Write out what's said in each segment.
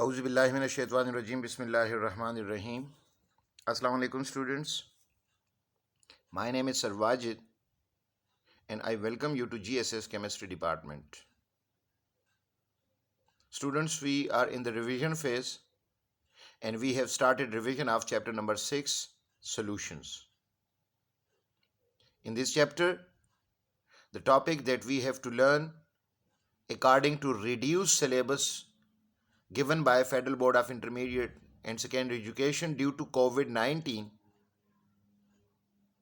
Auzubillahiminash-shaytanir-rajim. Bismillahir-rahmanir-rahim. Assalamu alaikum students. My name is Sarwajid and I welcome you to GSS Chemistry Department. Students, we are in the revision phase and we have started revision of chapter number 6, Solutions. In this chapter, the topic that we have to learn according to reduced syllabus given by Federal Board of Intermediate and Secondary Education due to COVID-19.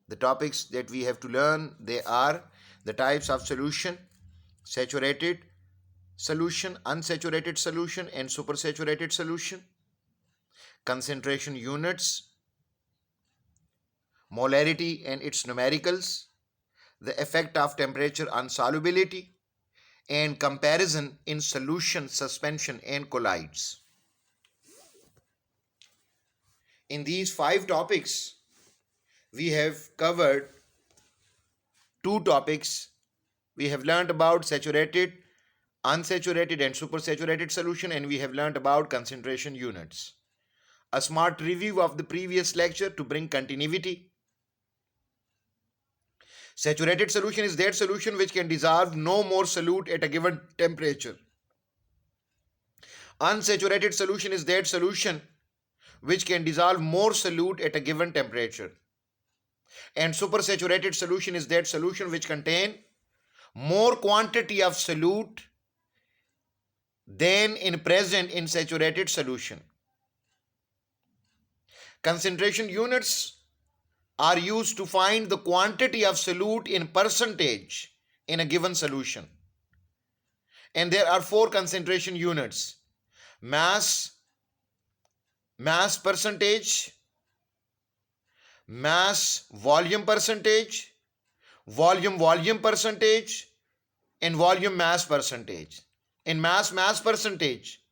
The topics that we have to learn, they are the types of solution, saturated solution, unsaturated solution and supersaturated solution, concentration units, molarity and its numericals, the effect of temperature on solubility, and comparison in solution, suspension and colloids. In these 5 topics, we have covered 2 topics. We have learned about saturated, unsaturated and supersaturated solution, and we have learned about concentration units. A smart review of the previous lecture to bring continuity. Saturated solution is that solution which can dissolve no more solute at a given temperature. Unsaturated solution is that solution which can dissolve more solute at a given temperature. And supersaturated solution is that solution which contain more quantity of solute than in present in saturated solution. Concentration units are used to find the quantity of solute in percentage in a given solution. And there are 4 concentration units: mass percentage, mass volume percentage, volume percentage, and volume mass percentage. In mass percentage,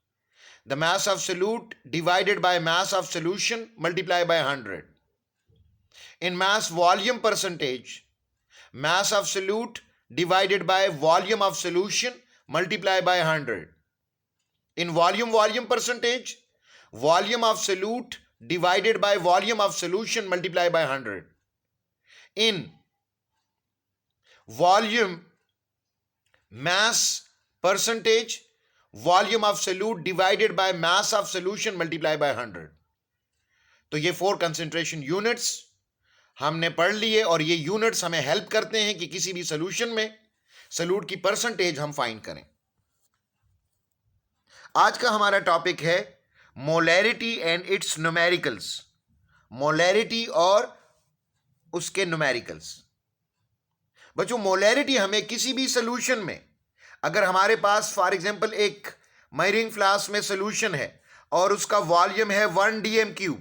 the mass of solute divided by mass of solution multiplied by 100. In mass volume percentage, mass of solute divided by volume of solution multiplied by 100. In volume percentage, volume of solute divided by volume of solution multiplied by 100. In volume mass percentage, volume of solute divided by mass of solution multiplied by 100. तो ये 4 concentration units हमने पढ़ लिए और ये units हमें help करते हैं कि किसी भी सोल्यूशन में सॉल्यूट की परसेंटेज हम फाइंड करें। आज का हमारा टॉपिक है molarity and it's numericals. Molarity और उसके न्यूमेरिकल्स। बच्चों, मोलैरिटी हमें किसी भी सॉल्यूशन में, अगर हमारे पास फॉर एग्जांपल एक मेजरिंग फ्लास्क में सॉल्यूशन है और उसका वॉल्यूम है 1 dm³,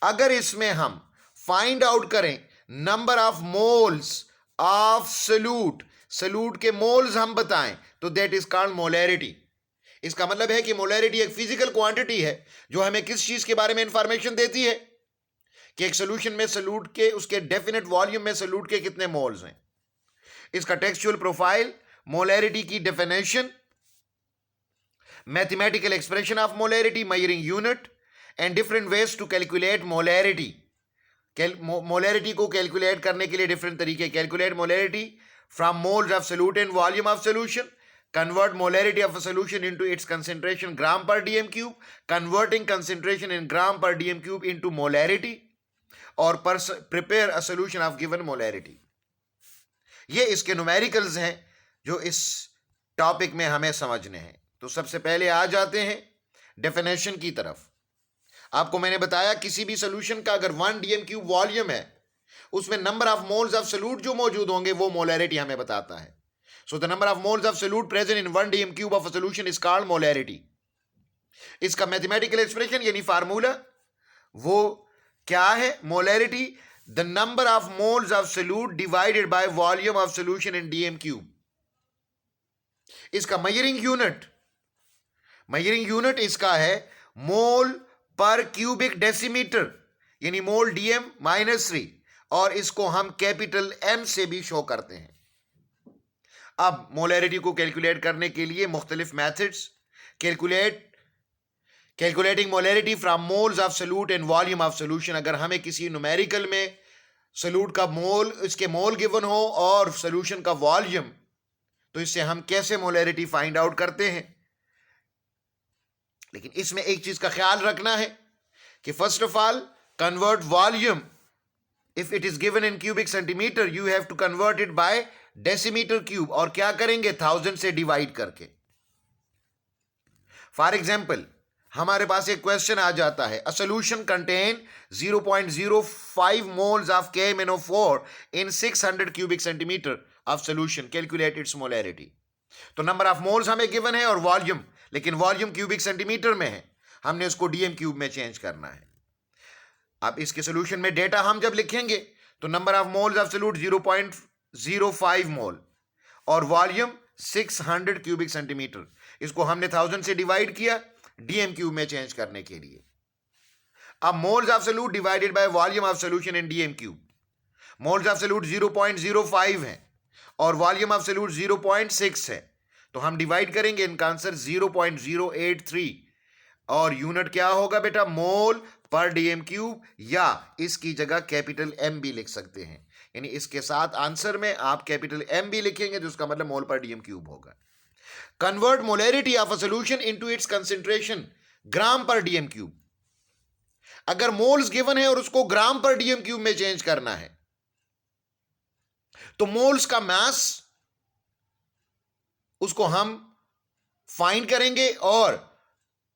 अगर इसमें हम फाइंड आउट करें number of moles of solute के मोल्स हम बताएं तो दैट इज कॉल्ड मोलैरिटी। इसका मतलब है कि मोलैरिटी एक फिजिकल क्वांटिटी है जो हमें किस चीज के बारे में इंफॉर्मेशन देती है कि एक सॉल्यूशन में सॉल्यूट के उसके डेफिनेट वॉल्यूम में सॉल्यूट के कितने मोल्स हैं। इसका टेक्सचुअल प्रोफाइल, मोलैरिटी की definition, mathematical expression of molarity, measuring unit and different ways to calculate molarity. Molarity को कैलकुलेट करने के लिए डिफरेंट तरीके। Calculate molarity from moles of solute and volume of solution, convert molarity of a solution into its concentration gram per dm³, converting concentration in gram per dm³ into molarity, और prepare a solution of given molarity। ये इसके numericals हैं जो इस topic में हमें समझने हैं। तो सबसे पहले आ जाते हैं डेफिनेशन की तरफ। आपको मैंने बताया किसी भी सॉल्यूशन का अगर 1 dm³ वॉल्यूम है, उसमें number of moles of solute जो मौजूद होंगे वो मोलैरिटी हमें बताता है। So the number of moles of solute present in 1 dm³ of a solution is called molarity। इसका मैथमेटिकल एक्सप्रेशन यानी फार्मूला वो क्या है? Molarity the number of moles of solute divided by volume of solution in dm³। इसका measuring unit इसका है मोल पर cubic decimetre यानी मोल dm-3, और इसको हम कैपिटल M से भी शो करते हैं। अब मोलैरिटी को कैलकुलेट करने के लिए मुख्तलिफ methods. Calculate calculating molarity from moles of solute and volume of solution. अगर हमें किसी न्यूमेरिकल में सॉल्यूट का मोल, इसके मोल गिवन हो और सॉल्यूशन का वॉल्यूम, तो इससे हम कैसे मोलैरिटी फाइंड आउट करते हैं। लेकिन इसमें एक चीज का ख्याल रखना है कि first of all convert volume, if it is given in cubic centimetre you have to convert it by decimetre cube. और क्या करेंगे, 1000 से डिवाइड करके। फॉर एग्जाम्पल हमारे पास एक क्वेश्चन आ जाता है, a solution contain 0.05 moles of KMnO4 in 600 cubic centimetre of solution, calculate its molarity. तो नंबर ऑफ मोल्स हमें गिवन है और वॉल्यूम, लेकिन वॉल्यूम क्यूबिक सेंटीमीटर में है, हमने उसको DM क्यूब में चेंज करना है। अब इसके सॉल्यूशन में डेटा हम जब लिखेंगे तो number of moles of solute 0.05 मोल और वॉल्यूम 600 क्यूबिक सेंटीमीटर, इसको हमने 1000 से डिवाइड किया DM क्यूब में चेंज करने के लिए। अब moles of solute divided by volume of solution in DM cube. Moles of solute 0.05 है और वॉल्यूम ऑफ सॉल्यूट 0.6 है, तो हम डिवाइड करेंगे, इनका आंसर 0.083 और यूनिट क्या होगा बेटा, मोल पर DM क्यूब, या इसकी जगह कैपिटल M भी लिख सकते हैं। यानी इसके साथ आंसर में आप कैपिटल M भी लिखेंगे तो उसका मतलब मोल पर DM क्यूब होगा। Convert molarity of a solution into its concentration gram पर DM क्यूब। अगर मोल्स गिवन है और उसको ग्राम पर DM क्यूब में चेंज करना है तो मोल्स का मास उसको हम फाइंड करेंगे और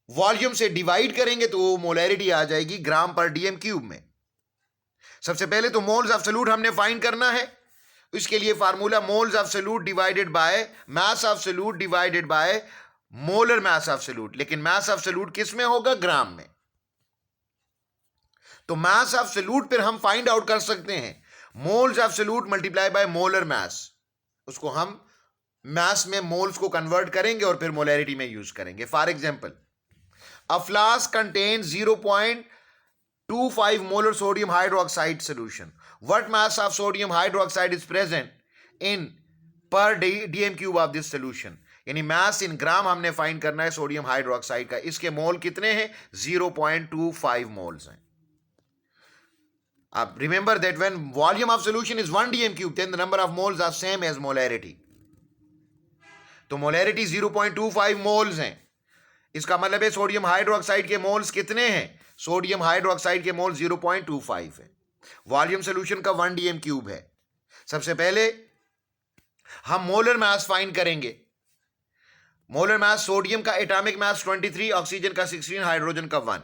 वॉल्यूम से डिवाइड करेंगे तो वो मोलैरिटी आ जाएगी ग्राम पर DM क्यूब में। सबसे पहले तो मोल्स ऑफ सॉल्यूट हमने फाइंड करना है, इसके लिए formula moles of solute divided by mass of solute divided by molar mass of solute. लेकिन मास ऑफ सॉल्यूट किस में होगा, ग्राम में। तो मास ऑफ सॉल्यूट पर हम फाइंड आउट कर सकते हैं moles of solute multiply by molar मास, उसको हम मास में मोल्स को कन्वर्ट करेंगे और फिर मोलैरिटी में यूज करेंगे। For example a flask contains 0.25 molar sodium hydroxide solution. What mass of sodium hydroxide is present in per DM cube of this solution? यानी mass in ग्राम हमने फाइंड करना है सोडियम हाइड्रोक्साइड का। इसके मोल कितने हैं, 0.25 मोल्स हैं। अब remember that when volume of solution is 1 DM cube then the number of moles are same as molarity. तो मोलैरिटी 0.25 मोल्स हैं, इसका मतलब है सोडियम हाइड्रोक्साइड के मोल्स कितने हैं, सोडियम हाइड्रोक्साइड के मोल 0.25 है। वॉल्यूम सॉल्यूशन का 1 DM क्यूब है। सबसे पहले हम मोलर मास फाइंड करेंगे। मोलर मास, सोडियम का एटॉमिक मास 23, ऑक्सीजन का 16, हाइड्रोजन का 1,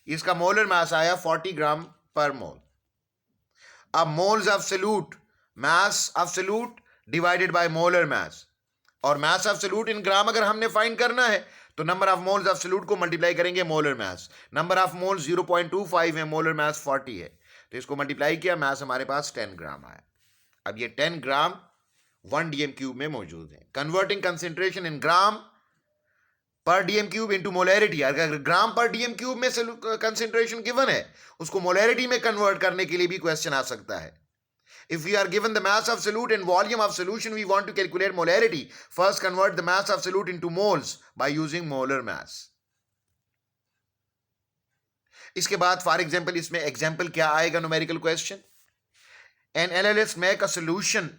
इसका मोलर मास आया 40 ग्राम पर मोल। अब moles of solute, mass of solute divided by molar मास, और मास ऑफ सॉल्यूट इन ग्राम अगर हमने फाइंड करना है तो number of moles of solute को मल्टीप्लाई करेंगे molar mass. Number of moles 0.25 है, मोलर मास 40 है, तो इसको मल्टीप्लाई किया, मास हमारे पास 10 ग्राम आया। अब ये 10 ग्राम 1 DM क्यूब में मौजूद है। कन्वर्टिंग कंसेंट्रेशन इन ग्राम पर DM क्यूब इनटू मोलैरिटी। अगर ग्राम पर DM क्यूब में कंसेंट्रेशन गिवन है, उसको मोलैरिटी में कन्वर्ट करने के लिए भी क्वेश्चन आ सकता है। If we are given the mass of solute and volume of solution, we want to calculate molarity. First, convert the mass of solute into moles by using molar mass. इसके बाद, for example, इसमें example क्या आएगा, numerical question? An analyst make a solution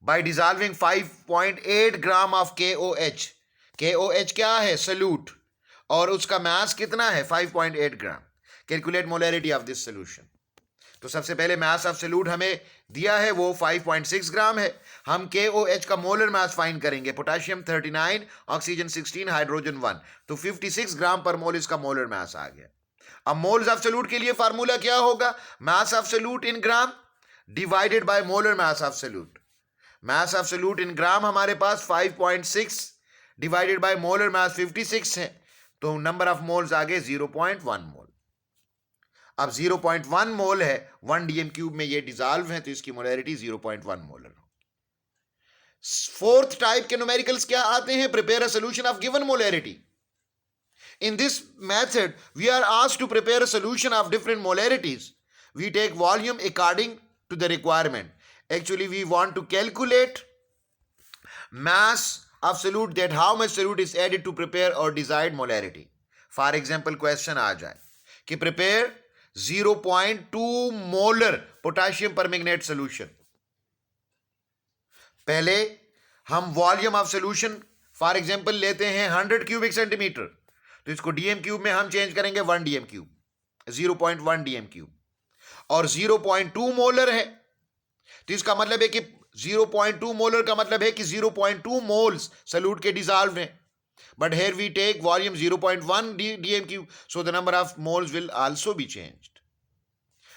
by dissolving 5.8 gram of KOH. KOH क्या है, solute, और उसका mass कितना है, 5.8 ग्राम। Calculate molarity of this solution. तो सबसे पहले मास ऑफ सॉल्यूट हमें दिया है वो 5.6 ग्राम है। हम KOH का मोलर मास फाइंड करेंगे, पोटेशियम 39, ऑक्सीजन 16, हाइड्रोजन 1, तो 56 ग्राम पर मोल इसका मोलर मास आ गया। अब मोल्स ऑफ सॉल्यूट के लिए फार्मूला क्या होगा, mass of solute in gram divided by molar mass of solute. Mass of solute in gram हमारे पास 5.6 डिवाइडेड बाय मोलर मास 56 है, तो नंबर ऑफ मोल्स आ गए 0.1 मोल। अब 0.1 मोल है, 1 DM क्यूब में ये डिसॉल्व है, तो इसकी मोलैरिटी 0.1 मोलर हो। फोर्थ टाइप के न्यूमेरिकल्स क्या आते हैं, prepare a solution of given molarity. In this method we are asked to prepare a solution of different molarities. We take volume according to the requirement. Actually we want to calculate mass of solute, that how much solute is added to prepare or desired molarity. For example question आ जाए कि prepare 0.2 molar potassium permanganate solution, पहले हम volume of solution for example लेते हैं 100 cubic centimetre, तो इसको DM cube में हम चेंज करेंगे 1 डीएम क्यूब, 0.1 डीएम क्यूब, और 0.2 मोलर है, तो इसका मतलब है कि 0.2 मोलर का मतलब है कि 0.2 मोल्स सॉल्यूट के डिसॉल्व हैं, but here we take volume 0.1 dm cube, so the number of moles will also be changed.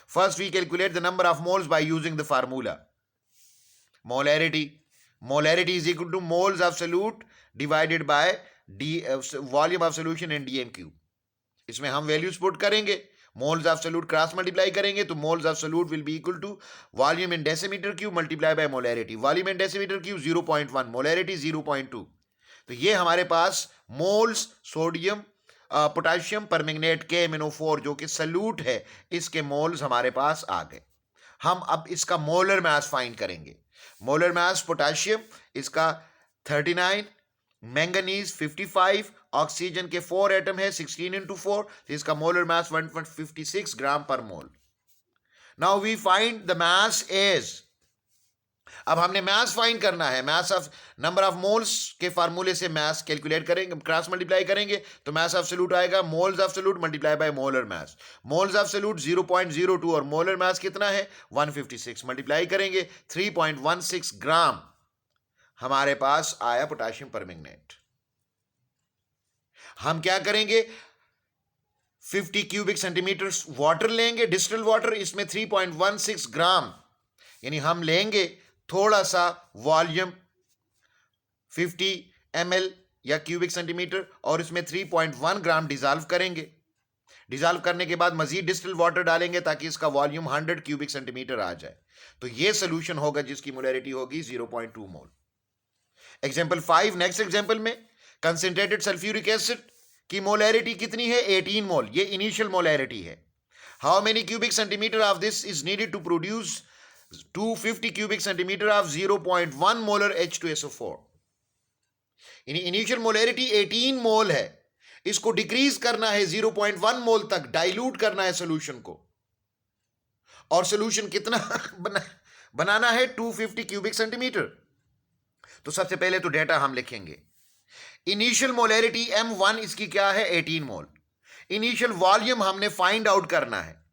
First we calculate the number of moles by using the formula molarity. Molarity is equal to moles of solute divided by volume of solution in dm cube. इसमें हम values put करेंगे, moles of solute cross multiply करेंगे तो moles of solute will be equal to volume in decimeter cube multiply by molarity, volume in decimeter cube 0.1, molarity 0.2, तो ये हमारे पास moles sodium potassium permanganate KMnO4 जो कि salute है, इसके मोल्स हमारे पास आ गए। हम अब इसका मोलर मास फाइंड करेंगे। मोलर मास पोटेशियम इसका 39, मैंगनीज 55, ऑक्सीजन के 4 एटम है 16 into 4, तो इसका मोलर मास 1.56 ग्राम पर mole. Now we find the mass as, अब हमने मास फाइंड करना है, mass of number of moles के फार्मूले से मास कैलकुलेट करेंगे, क्रॉस मल्टीप्लाई करेंगे तो मास ऑफ सोल्यूट आएगा moles of solute multiply by molar mass. Moles of solute 0.02 और मोलर मास कितना है 156, मल्टीप्लाई करेंगे 3.16 ग्राम हमारे पास आया पोटेशियम परमैंगनेट। हम क्या करेंगे 50 क्यूबिक सेंटीमीटर वाटर लेंगे, डिस्टिल वाटर, इसमें 3.16 ग्राम, यानी हम लेंगे थोड़ा सा वॉल्यूम 50 ml या क्यूबिक सेंटीमीटर और इसमें 3.1 ग्राम डिसॉल्व करेंगे। डिसॉल्व करने के बाद मजीद डिस्टिल वाटर डालेंगे ताकि इसका वॉल्यूम 100 क्यूबिक सेंटीमीटर आ जाए, तो यह सोल्यूशन होगा जिसकी मोलैरिटी होगी 0.2 मोल। एग्जांपल 5, नेक्स्ट एग्जांपल में कंसंट्रेटेड सल्फ्यूरिक एसिड की मोलैरिटी कितनी है 18 मोल, ये इनिशियल मोलैरिटी है। How many cubic centimetre of this is needed to produce 250 cubic centimeter of 0.1 molar H2SO4, यानी इनिशियल मोलैरिटी 18 मोल है, इसको डिक्रीज करना है 0.1 मोल तक, डाइल्यूट करना है सॉल्यूशन को, और सॉल्यूशन कितना बनाना है 250 क्यूबिक सेंटीमीटर। तो सबसे पहले तो डेटा हम लिखेंगे, इनिशियल मोलैरिटी M1 इसकी क्या है 18 मोल, इनिशियल वॉल्यूम हमने फाइंड आउट करना है,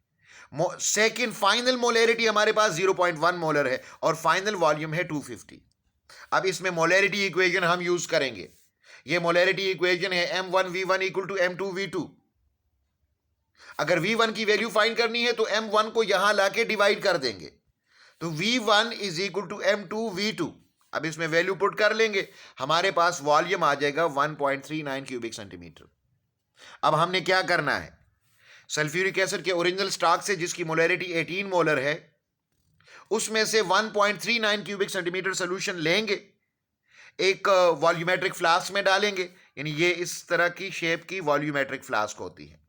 सेकेंड फाइनल मोलैरिटी हमारे पास 0.1 मोलर है और फाइनल वॉल्यूम है 250। अब इसमें मोलैरिटी इक्वेशन हम यूज करेंगे, ये मोलैरिटी इक्वेशन है M1V1 इक्वल टू M2V2। अगर V1 की वैल्यू फाइंड करनी है तो M1 को यहां लाके डिवाइड कर देंगे, तो V1 is equal to M2V2। अब इसमें वैल्यू पुट कर लेंगे, हमारे पास वॉल्यूम आ जाएगा 1.39 क्यूबिक सेंटीमीटर। अब हमने क्या करना है, सल्फ्यूरिक एसिड के ओरिजिनल स्टॉक से जिसकी मोलैरिटी 18 मोलर है, उसमें से 1.39 क्यूबिक सेंटीमीटर सोल्यूशन लेंगे, एक वॉल्यूमेट्रिक फ्लास्क में डालेंगे, यानी ये इस तरह की शेप की वॉल्यूमेट्रिक फ्लास्क होती है,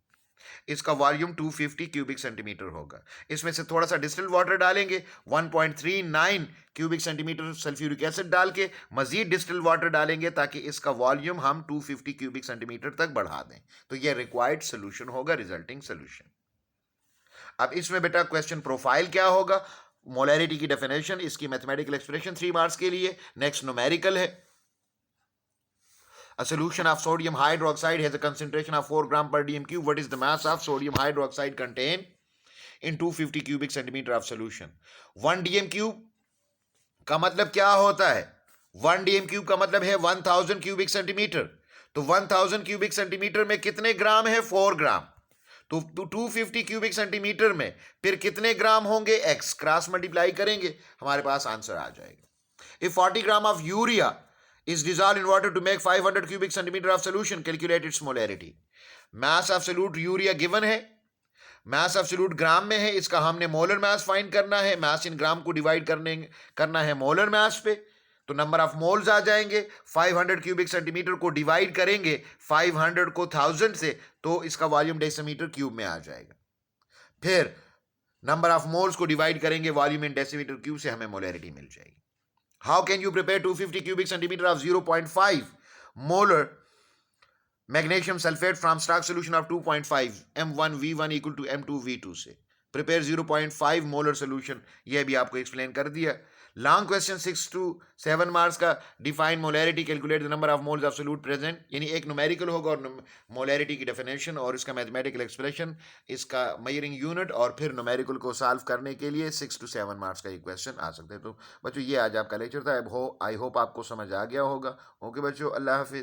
इसका वॉल्यूम 250 क्यूबिक सेंटीमीटर होगा। इसमें से थोड़ा सा डिस्टिल्ड वाटर डालेंगे, 1.39 क्यूबिक सेंटीमीटर सल्फ्यूरिक एसिड डाल के मजीद डिस्टिल्ड वाटर डालेंगे ताकि इसका वॉल्यूम हम 250 क्यूबिक सेंटीमीटर तक बढ़ा दें, तो यह रिक्वायर्ड सोल्यूशन होगा, रिजल्टिंग सोल्यूशन। अब इसमें बेटा क्वेश्चन प्रोफाइल क्या होगा, मोलैरिटी की डेफिनेशन, इसकी मैथमेटिकल एक्सप्रेशन 3 मार्क्स के लिए। नेक्स्ट न्यूमेरिकल है, a solution of sodium hydroxide has a concentration of 4 gram per dm cube. What is the mass of sodium hydroxide contained in 250 cubic centimeter of solution? 1 dm cube का मतलब क्या होता है, 1 dm cube का मतलब है 1000 cubic centimeter, तो 1000 cubic centimeter में कितने ग्राम है 4 ग्राम, तो 250 cubic centimeter में फिर कितने ग्राम होंगे x, क्रॉस मल्टीप्लाई करेंगे हमारे पास आंसर आ जाएगा। If 40 gram of urea is dissolved in water to make 500 cubic centimeter of solution, calculate its molarity. mass of solute urea given है, mass of solute ग्राम में है, इसका हमने मोलर मास फाइंड करना है, mass इन ग्राम को डिवाइड करना है मोलर मास पे, तो नंबर ऑफ मोल्स आ जाएंगे। 500 क्यूबिक सेंटीमीटर को डिवाइड करेंगे 500 को 1000 से, तो इसका वॉल्यूम डेसीमीटर क्यूब में आ जाएगा। फिर नंबर ऑफ मोल्स को डिवाइड करेंगे वॉल्यूम इन डेसीमीटर क्यूब से, हमें मोलैरिटी मिल जाएगी। How can you prepare 250 cubic centimeter of 0.5 molar magnesium sulphate from stock solution of 2.5 M1V1 equal to M2V2 से प्रिपेयर 0.5 मोलर सोल्यूशन, यह भी आपको एक्सप्लेन कर दिया। लॉन्ग क्वेश्चन 6 to 7 मार्क्स का, define molarity, calculate the number of moles of solute present, यानी एक numerical होगा और मोलैरिटी की डेफिनेशन और इसका मैथमेटिकल एक्सप्रेशन, इसका मेजरिंग यूनिट और फिर न्यूमेरिकल को सॉल्व करने के लिए 6 to 7 मार्क्स का ये क्वेश्चन आ सकते हैं। तो बच्चों ये आज आपका लेक्चर था। आई होप आपको समझ आ गया होगा। ओके बच्चों, अल्लाह हाफिज।